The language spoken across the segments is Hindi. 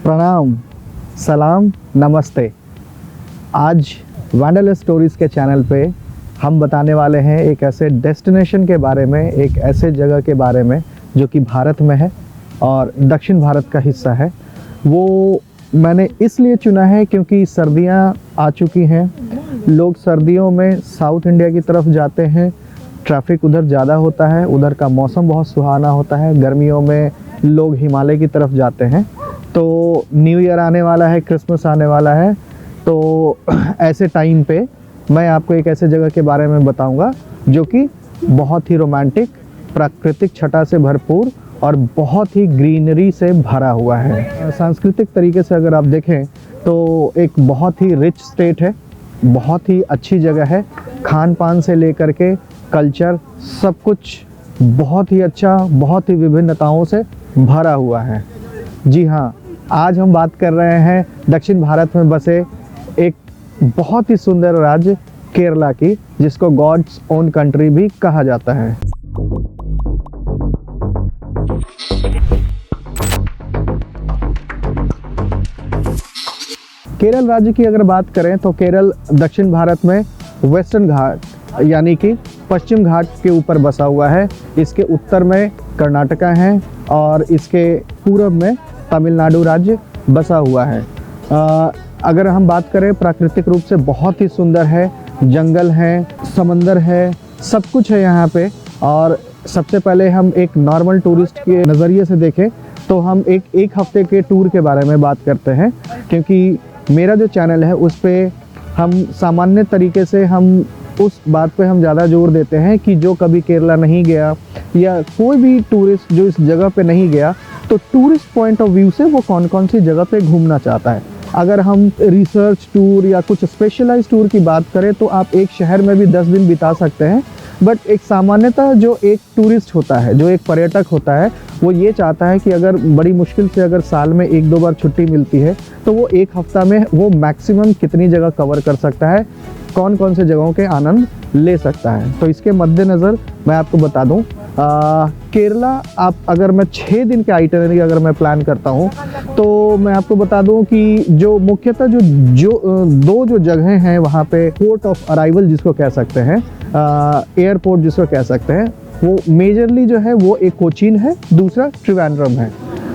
प्रणाम, सलाम, नमस्ते। आज वंडरलैंड स्टोरीज़ के चैनल पे हम बताने वाले हैं एक ऐसे डेस्टिनेशन के बारे में, एक ऐसे जगह के बारे में जो कि भारत में है और दक्षिण भारत का हिस्सा है। वो मैंने इसलिए चुना है क्योंकि सर्दियां आ चुकी हैं। लोग सर्दियों में साउथ इंडिया की तरफ जाते हैं, ट्रैफिक उधर ज़्यादा होता है, उधर का मौसम बहुत सुहाना होता है। गर्मियों में लोग हिमालय की तरफ जाते हैं। तो न्यू ईयर आने वाला है, क्रिसमस आने वाला है, तो ऐसे टाइम पे मैं आपको एक ऐसे जगह के बारे में बताऊंगा जो कि बहुत ही रोमांटिक, प्राकृतिक छटा से भरपूर और बहुत ही ग्रीनरी से भरा हुआ है। सांस्कृतिक तरीके से अगर आप देखें तो एक बहुत ही रिच स्टेट है, बहुत ही अच्छी जगह है। खान पान से लेकर के कल्चर सब कुछ बहुत ही अच्छा, बहुत ही विभिन्नताओं से भरा हुआ है। जी हाँ, आज हम बात कर रहे हैं दक्षिण भारत में बसे एक बहुत ही सुंदर राज्य केरला की, जिसको गॉड्स ओन कंट्री भी कहा जाता है। केरल राज्य की अगर बात करें तो केरल दक्षिण भारत में वेस्टर्न घाट यानी कि पश्चिम घाट के ऊपर बसा हुआ है। इसके उत्तर में कर्नाटका है और इसके पूर्व में तमिलनाडु राज्य बसा हुआ है। अगर हम बात करें प्राकृतिक रूप से बहुत ही सुंदर है, जंगल है, समंदर है, सब कुछ है यहाँ पे। और सबसे पहले हम एक नॉर्मल टूरिस्ट के नज़रिए से देखें तो हम एक हफ्ते के टूर के बारे में बात करते हैं, क्योंकि मेरा जो चैनल है उस पर हम सामान्य तरीके से हम उस बात पे हम ज़्यादा जोर देते हैं कि जो कभी केरला नहीं गया या कोई भी टूरिस्ट जो इस जगह पे नहीं गया, तो टूरिस्ट पॉइंट ऑफ व्यू से वो कौन कौन सी जगह पे घूमना चाहता है। अगर हम रिसर्च टूर या कुछ स्पेशलाइज्ड टूर की बात करें तो आप एक शहर में भी 10 दिन बिता सकते हैं। बट एक सामान्यतः जो एक टूरिस्ट होता है, जो एक पर्यटक होता है, वो ये चाहता है कि अगर बड़ी मुश्किल से अगर साल में 1-2 बार छुट्टी मिलती है तो वो एक हफ्ता में वो मैक्सिमम कितनी जगह कवर कर सकता है, कौन कौन से जगहों के आनंद ले सकता है। तो इसके मद्देनज़र मैं आपको बता दूं, केरला आप अगर मैं 6 दिन के आइटनरी अगर मैं प्लान करता हूं तो मैं आपको बता दूं कि जो मुख्यतः दो जगहें हैं वहां पे, पोर्ट ऑफ अराइवल जिसको कह सकते हैं, एयरपोर्ट जिसको कह सकते हैं, वो मेजरली जो है वो एक कोचीन है, दूसरा त्रिवेंद्रम है।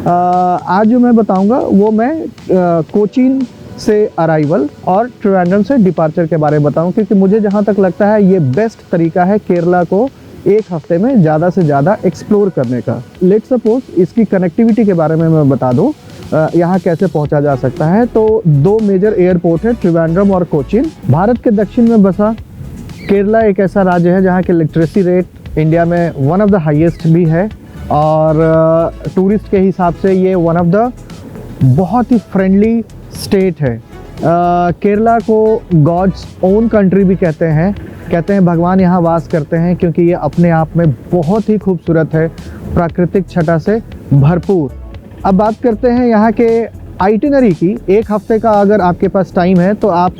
आज जो मैं बताऊंगा वो मैं कोचीन से अराइवल और त्रिवेंद्रम से डिपार्चर के बारे में बताऊं, क्योंकि मुझे जहां तक लगता है ये बेस्ट तरीका है केरला को एक हफ्ते में ज़्यादा से ज़्यादा एक्सप्लोर करने का। लेट्स सपोज इसकी कनेक्टिविटी के बारे में मैं बता दूं, यहाँ कैसे पहुँचा जा सकता है। तो 2 मेजर एयरपोर्ट है, त्रिवेंद्रम और कोचीन। भारत के दक्षिण में बसा केरला एक ऐसा राज्य है जहाँ के लिटरेसी रेट इंडिया में वन ऑफ द हाईएस्ट भी है और टूरिस्ट के हिसाब से ये वन ऑफ द बहुत ही फ्रेंडली स्टेट है। केरला को गॉड्स ओन कंट्री भी कहते हैं भगवान यहाँ वास करते हैं, क्योंकि ये अपने आप में बहुत ही खूबसूरत है, प्राकृतिक छटा से भरपूर। अब बात करते हैं यहाँ के आइटिनरी की। एक हफ्ते का अगर आपके पास टाइम है तो आप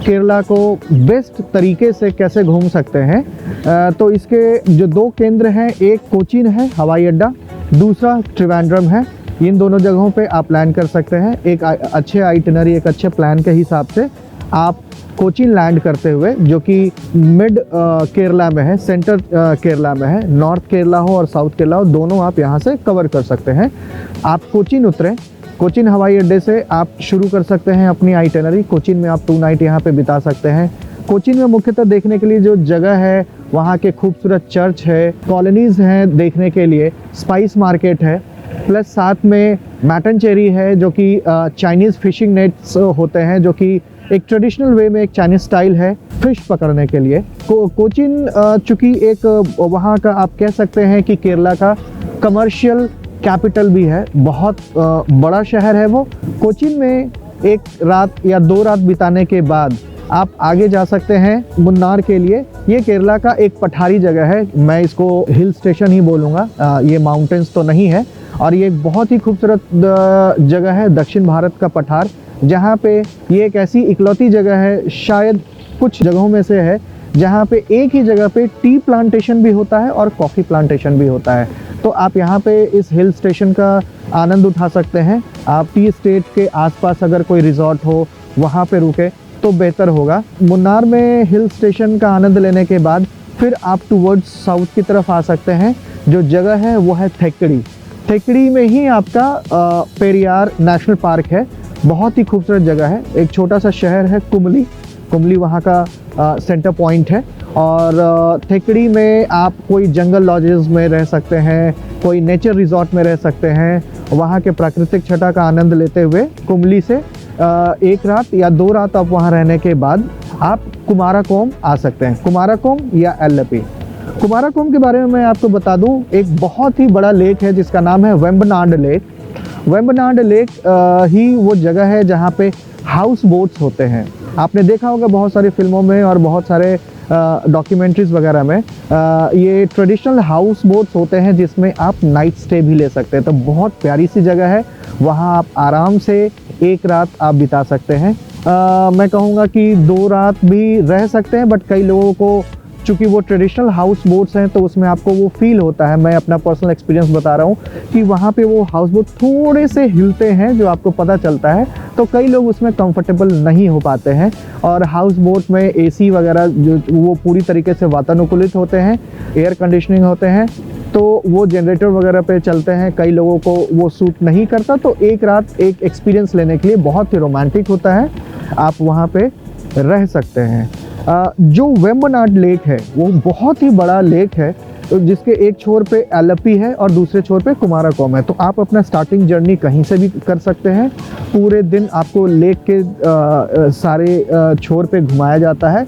केरला को बेस्ट तरीके से कैसे घूम सकते हैं। तो इसके जो 2 केंद्र हैं, एक कोचीन है हवाई अड्डा, दूसरा त्रिवेंद्रम है। इन दोनों जगहों पे आप प्लान कर सकते हैं। एक अच्छे आइटिनरी, एक अच्छे प्लान के हिसाब से आप कोचीन लैंड करते हुए, जो कि मिड केरला में है, सेंटर केरला में है, नॉर्थ केरला हो और साउथ केरला हो, दोनों आप यहाँ से कवर कर सकते हैं। आप कोचीन उतरें, कोचीन हवाई अड्डे से आप शुरू कर सकते हैं अपनी आइटिनरी। कोचीन में आप 2 नाइट यहाँ पे बिता सकते हैं। कोचीन में मुख्यतः देखने के लिए जो जगह है, वहाँ के खूबसूरत चर्च है, कॉलोनीज़ हैं देखने के लिए, स्पाइस मार्केट है, प्लस साथ में मैटनचेरी है जो कि चाइनीज़ फिशिंग नेट्स होते हैं, जो कि एक ट्रेडिशनल वे में एक चाइनीज़ स्टाइल है फिश पकड़ने के लिए। कोचीन चूँकि एक वहाँ का आप कह सकते हैं कि केरला का कमर्शियल कैपिटल भी है, बहुत बड़ा शहर है वो। कोचीन में एक रात या 2 रात बिताने के बाद आप आगे जा सकते हैं मुन्नार के लिए। ये केरला का एक पठारी जगह है, मैं इसको हिल स्टेशन ही बोलूँगा, ये माउंटेन्स तो नहीं है। और ये एक बहुत ही खूबसूरत जगह है, दक्षिण भारत का पठार, जहाँ पे ये एक ऐसी इकलौती जगह है, शायद कुछ जगहों में से है जहाँ पे एक ही जगह पे टी प्लांटेशन भी होता है और कॉफ़ी प्लांटेशन भी होता है। तो आप यहाँ पे इस हिल स्टेशन का आनंद उठा सकते हैं। आप टी स्टेट के आसपास अगर कोई रिजॉर्ट हो वहाँ पे रुके तो बेहतर होगा। मुन्नार में हिल स्टेशन का आनंद लेने के बाद फिर आप टूवर्ड्स साउथ की तरफ आ सकते हैं। जो जगह है वो है थेकड़ी। थेकड़ी में ही आपका पेरियार नेशनल पार्क है। बहुत ही खूबसूरत जगह है। एक छोटा सा शहर है कुमली, कुमली वहाँ का सेंटर पॉइंट है। और थेकड़ी में आप कोई जंगल लॉजेस में रह सकते हैं, कोई नेचर रिजॉर्ट में रह सकते हैं। वहाँ के प्राकृतिक छटा का आनंद लेते हुए कुमली से एक रात या 2 रात आप वहाँ रहने के बाद आप कुमाराकोम आ सकते हैं। कुमाराकोम या एल्लपी। कुमाराकोम के बारे में मैं आपको बता दूं, एक बहुत ही बड़ा लेक है जिसका नाम है वेम्बनाड लेक। वेम्बनाड लेक ही वो जगह है जहाँ पे हाउस बोट्स होते हैं। आपने देखा होगा बहुत सारी फिल्मों में और बहुत सारे डॉक्यूमेंट्रीज वगैरह में ये ट्रेडिशनल हाउस बोट्स होते हैं जिसमें आप नाइट स्टे भी ले सकते हैं। तो बहुत प्यारी सी जगह है, वहाँ आप आराम से एक रात आप बिता सकते हैं। मैं कहूँगा कि 2 रात भी रह सकते हैं, बट कई लोगों को चूँकि वो ट्रेडिशनल हाउस बोट्स हैं तो उसमें आपको वो फील होता है। मैं अपना पर्सनल एक्सपीरियंस बता रहा हूँ कि वहाँ पे वो हाउस बोट थोड़े से हिलते हैं जो आपको पता चलता है, तो कई लोग उसमें कंफर्टेबल नहीं हो पाते हैं। और हाउस बोट में एसी वगैरह जो वो पूरी तरीके से वातानुकूलित होते हैं, एयर कंडीशनिंग होते हैं, तो वो जनरेटर वगैरह पे चलते हैं। कई लोगों को वो सूट नहीं करता, तो एक रात एक एक्सपीरियंस लेने के लिए बहुत ही रोमांटिक होता है। आप वहाँ पे रह सकते हैं। जो वेम्बनाड लेक है वो बहुत ही बड़ा लेक है, जिसके एक छोर पे एल्लपी है और दूसरे छोर पे कुमाराकोम है। तो आप अपना स्टार्टिंग जर्नी कहीं से भी कर सकते हैं। पूरे दिन आपको लेक के सारे छोर पे घुमाया जाता है।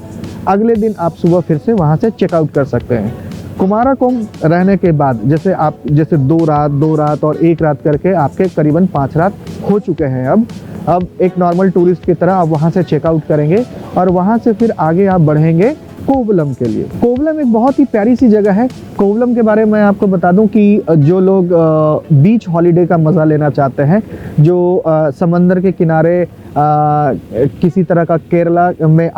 अगले दिन आप सुबह फिर से वहाँ से चेकआउट कर सकते हैं। कुमाराकोम रहने के बाद जैसे 2 रात और 1 रात करके आपके करीबन 5 रात हो चुके हैं। अब एक नॉर्मल टूरिस्ट की तरह आप वहाँ से चेकआउट करेंगे और वहाँ से फिर आगे आप बढ़ेंगे कोवलम के लिए। कोवलम एक बहुत ही प्यारी सी जगह है। कोवलम के बारे में मैं आपको बता दूं कि जो लोग बीच हॉलीडे का मज़ा लेना चाहते हैं, जो समंदर के किनारे किसी तरह का, केरला में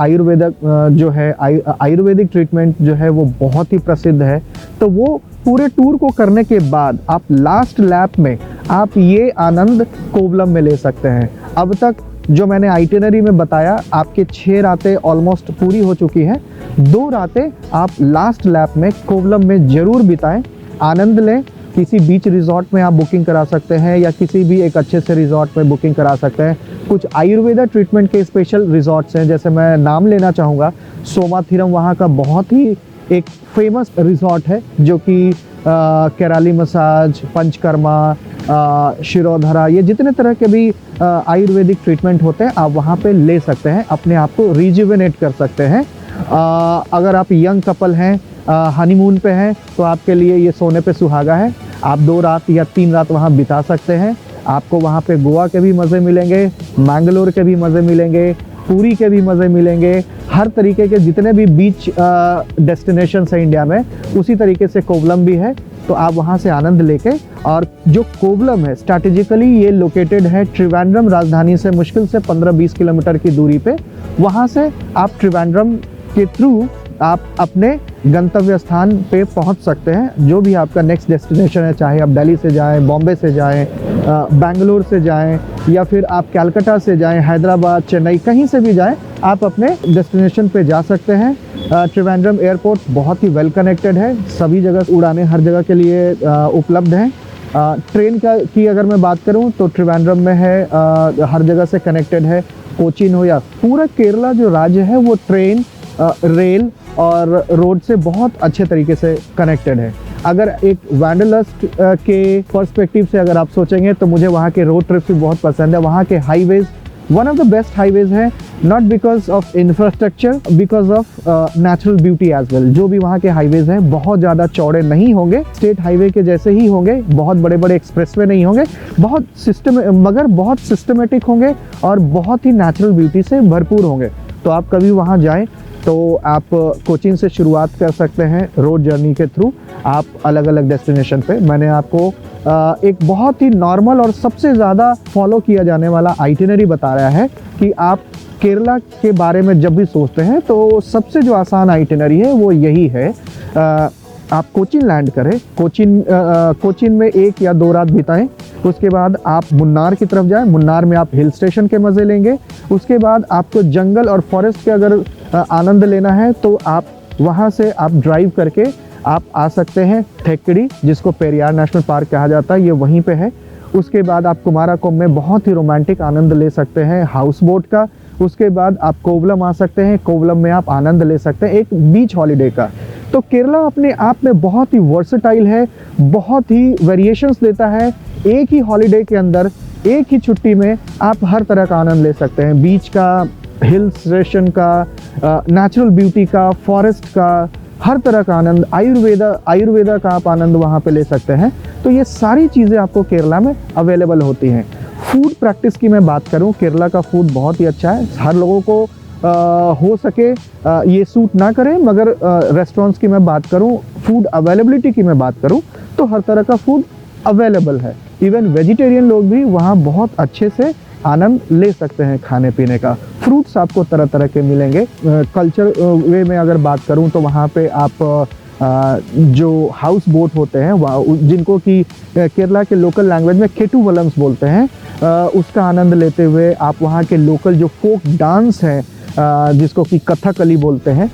आयुर्वेदिक ट्रीटमेंट जो है वो बहुत ही प्रसिद्ध है। तो वो पूरे टूर को करने के बाद आप लास्ट लैप में आप ये आनंद कोवलम में ले सकते हैं। अब तक जो मैंने आइटिनरी में बताया, आपके 6 रातें ऑलमोस्ट पूरी हो चुकी हैं। 2 रातें आप लास्ट लैप में कोवलम में ज़रूर बिताएं, आनंद लें। किसी बीच रिजॉर्ट में आप बुकिंग करा सकते हैं या किसी भी एक अच्छे से रिजॉर्ट में बुकिंग करा सकते हैं। कुछ आयुर्वेदा ट्रीटमेंट के स्पेशल रिजॉर्ट्स हैं, जैसे मैं नाम लेना चाहूँगा, सोमाथिरम वहाँ का बहुत ही एक फेमस रिजॉर्ट है, जो कि केराली मसाज, पंचकर्मा, शिरोधरा, ये जितने तरह के भी आयुर्वेदिक ट्रीटमेंट होते हैं आप वहाँ पे ले सकते हैं, अपने आप को रिजुवेनेट कर सकते हैं। अगर आप यंग कपल हैं, हनीमून पे हैं, तो आपके लिए ये सोने पे सुहागा है। आप 2 रात या 3 रात वहाँ बिता सकते हैं। आपको वहाँ पे गोवा के भी मज़े मिलेंगे, मैंगलोर के भी मज़े मिलेंगे, पुरी के भी मज़े मिलेंगे। हर तरीके के जितने भी बीच डेस्टिनेशंस हैं इंडिया में, उसी तरीके से कोवलम भी है। तो आप वहाँ से आनंद लेके, और जो कोवलम है स्ट्रैटेजिकली ये लोकेटेड है त्रिवेंद्रम राजधानी से मुश्किल से 15-20 किलोमीटर की दूरी पे। वहाँ से आप त्रिवेंद्रम के थ्रू आप अपने गंतव्य स्थान पे पहुंच सकते हैं। जो भी आपका नेक्स्ट डेस्टिनेशन है, चाहे आप दिल्ली से जाएं, बॉम्बे से जाएं, बेंगलोर से जाएं, या फिर आप कलकत्ता से जाएं, हैदराबाद, चेन्नई, कहीं से भी जाएं, आप अपने डेस्टिनेशन पे जा सकते हैं। त्रिवेंद्रम एयरपोर्ट बहुत ही वेल कनेक्टेड है, सभी जगह उड़ानें हर जगह के लिए उपलब्ध हैं। ट्रेन की अगर मैं बात करूं तो त्रिवेंद्रम में है, हर जगह से कनेक्टेड है। कोचीन हो या पूरा केरला जो राज्य है, वो ट्रेन, रेल और रोड से बहुत अच्छे तरीके से कनेक्टेड है। अगर एक वैंडरलस्ट के पर्सपेक्टिव से अगर आप सोचेंगे तो मुझे वहाँ के रोड ट्रिप भी बहुत पसंद है। वहाँ के highways one of the best highways है, not because of infrastructure, because of natural beauty as well. जो भी वहाँ के हाईवेज हैं बहुत ज़्यादा चौड़े नहीं होंगे, स्टेट हाईवे के जैसे ही होंगे, बहुत बड़े बड़े एक्सप्रेसवे नहीं होंगे, मगर बहुत सिस्टमेटिक होंगे और बहुत ही नेचुरल ब्यूटी से भरपूर होंगे। तो आप कभी वहाँ जाएँ तो आप कोचीन से शुरुआत कर सकते हैं। रोड जर्नी के थ्रू आप अलग अलग डेस्टिनेशन पे, मैंने आपको एक बहुत ही नॉर्मल और सबसे ज़्यादा फॉलो किया जाने वाला आइटिनरी बता रहा है कि आप केरला के बारे में जब भी सोचते हैं तो सबसे जो आसान आइटिनरी है वो यही है। आप कोचीन लैंड करें, कोचीन में 1 या 2 रात बिताएं, उसके बाद आप मुन्नार की तरफ जाएं, मुन्नार में आप हिल स्टेशन के मज़े लेंगे, उसके बाद आपको जंगल और फॉरेस्ट के अगर आनंद लेना है तो आप वहाँ से आप ड्राइव करके आप आ सकते हैं थेक्कड़ी, जिसको पेरियार नेशनल पार्क कहा जाता है, ये वहीं पे है। उसके बाद आप कुमारकोम में बहुत ही रोमांटिक आनंद ले सकते हैं हाउस बोट का। उसके बाद आप कोवलम आ सकते हैं, कोवलम में आप आनंद ले सकते हैं एक बीच हॉलीडे का। तो केरला अपने आप में बहुत ही वर्सेटाइल है, बहुत ही वेरिएशंस देता है। एक ही हॉलीडे के अंदर, एक ही छुट्टी में आप हर तरह का आनंद ले सकते हैं, बीच का, हिल स्टेशन का, नेचुरल ब्यूटी का, फॉरेस्ट का, हर तरह का आनंद, आयुर्वेदा का आप आनंद वहाँ पे ले सकते हैं। तो ये सारी चीज़ें आपको केरला में अवेलेबल होती हैं। फूड प्रैक्टिस की मैं बात करूं, केरला का फूड बहुत ही अच्छा है। हर लोगों को हो सके ये सूट ना करें, मगर रेस्टोरेंट्स की मैं बात करूं, फूड अवेलेबिलिटी की मैं बात करूं तो हर तरह का फूड अवेलेबल है। इवन वेजिटेरियन लोग भी वहाँ बहुत अच्छे से आनंद ले सकते हैं खाने पीने का। फ्रूट्स आपको तरह तरह के मिलेंगे। कल्चर वे में अगर बात करूं तो वहाँ पे आप जो हाउस बोट होते हैं, जिनको कि केरला के लोकल लैंग्वेज में केटू वलम्स बोलते हैं, उसका आनंद लेते हुए आप वहाँ के लोकल जो फोक डांस है, जिसको कि कथकली बोलते हैं,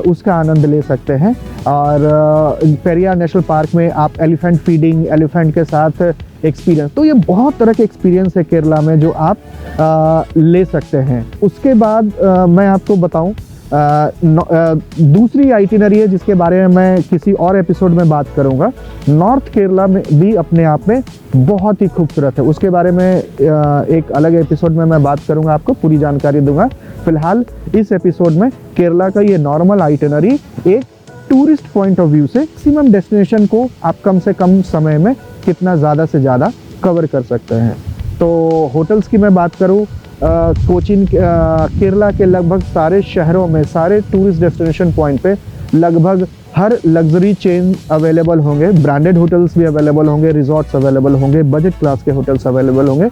उसका आनंद ले सकते हैं। और पेरियार नेशनल पार्क में आप एलिफेंट फीडिंग, एलिफेंट के साथ एक्सपीरियंस, तो ये बहुत तरह के एक्सपीरियंस है केरला में जो आप ले सकते हैं। उसके बाद मैं आपको बताऊं, दूसरी आइटिनरी है जिसके बारे में मैं किसी और एपिसोड में बात करूंगा। नॉर्थ केरला में भी अपने आप में बहुत ही खूबसूरत है, उसके बारे में एक अलग एपिसोड में मैं बात करूंगा, आपको पूरी जानकारी दूंगा। फिलहाल इस एपिसोड में केरला का ये नॉर्मल आइटिनरी एक टूरिस्ट पॉइंट ऑफ व्यू से मैक्सिमम डेस्टिनेशन को आप कम से कम समय में कितना ज़्यादा से ज़्यादा कवर कर सकते हैं। तो होटल्स की मैं बात करूँ, कोचीन, केरला के लगभग सारे शहरों में, सारे टूरिस्ट डेस्टिनेशन पॉइंट पे लगभग हर लग्जरी चेन अवेलेबल होंगे, ब्रांडेड होटल्स भी अवेलेबल होंगे, रिजॉर्ट्स अवेलेबल होंगे, बजट क्लास के होटल्स अवेलेबल होंगे।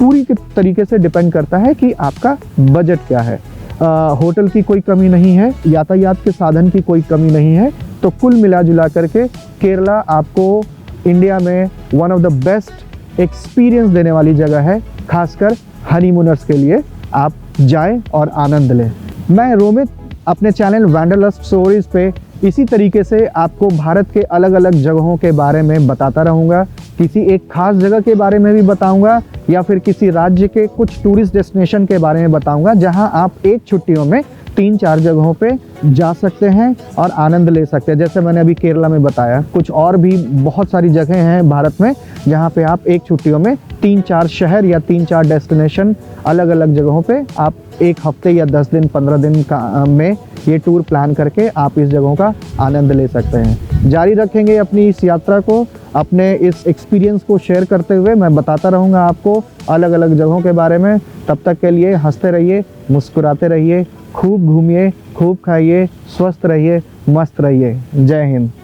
पूरी तरीके से डिपेंड करता है कि आपका बजट क्या है। होटल की कोई कमी नहीं है, यातायात के साधन की कोई कमी नहीं है। तो कुल मिला जुला करके केरला आपको इंडिया में one of the best experience देने वाली जगह है, खासकर हनीमूनर्स के लिए। आप जाएं और आनंद लें। मैं रोमित अपने चैनल वैंडरलस्ट स्टोरीज पे इसी तरीके से आपको भारत के अलग अलग जगहों के बारे में बताता रहूँगा। किसी एक खास जगह के बारे में भी बताऊँगा या फिर किसी राज्य के कुछ टूरिस्ट डेस्टिनेशन के बारे में बताऊँगा, जहाँ आप एक छुट्टियों में 3-4 जगहों पे जा सकते हैं और आनंद ले सकते हैं। जैसे मैंने अभी केरला में बताया, कुछ और भी बहुत सारी जगह हैं भारत में जहाँ पे आप एक छुट्टियों में 3-4 शहर या 3-4 डेस्टिनेशन अलग अलग जगहों पे आप 1 हफ्ते या 10 दिन 15 दिन का में ये टूर प्लान करके आप इस जगहों का आनंद ले सकते हैं। जारी रखेंगे अपनी इस यात्रा को, अपने इस एक्सपीरियंस को शेयर करते हुए मैं बताता रहूँगा आपको अलग अलग जगहों के बारे में। तब तक के लिए हंसते रहिए, मुस्कुराते रहिए, खूब घूमिए, खूब खाइए, स्वस्थ रहिए, मस्त रहिए। जय हिंद।